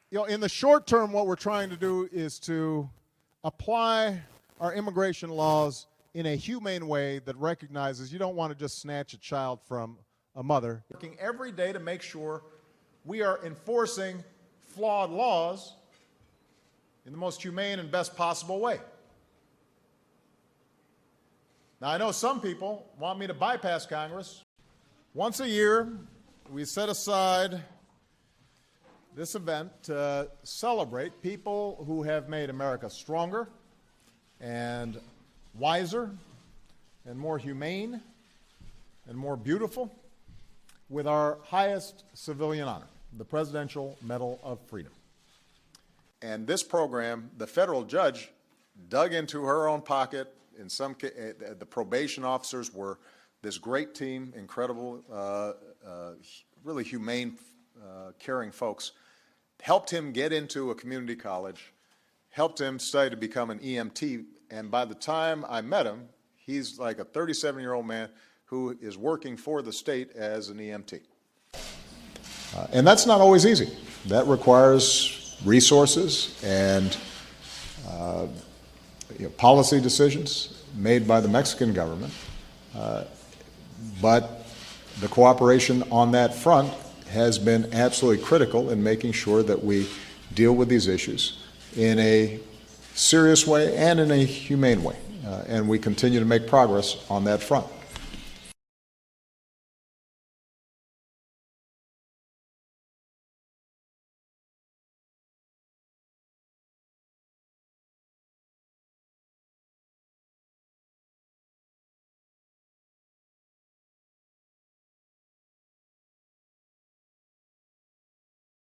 In the short term, what we're trying to do is to apply our immigration laws in a humane way that recognizes you don't want to just snatch a child from a mother. Working every day to make sure we are enforcing flawed laws in the most humane and best possible way. Now, I know some people want me to bypass Congress. Once a year, we set aside this event to celebrate people who have made America stronger and wiser and more humane and more beautiful with our highest civilian honor, the Presidential Medal of Freedom. And this program, the federal judge dug into her own pocket. In some cases, the probation officers were this great team, incredible, really humane, caring folks, helped him get into a community college, helped him study to become an EMT, and by the time I met him, he's like a 37-year-old man who is working for the state as an EMT. And that's not always easy. That requires resources and policy decisions made by the Mexican government. But the cooperation on that front has been absolutely critical in making sure that we deal with these issues in a serious way and in a humane way. And we continue to make progress on that front.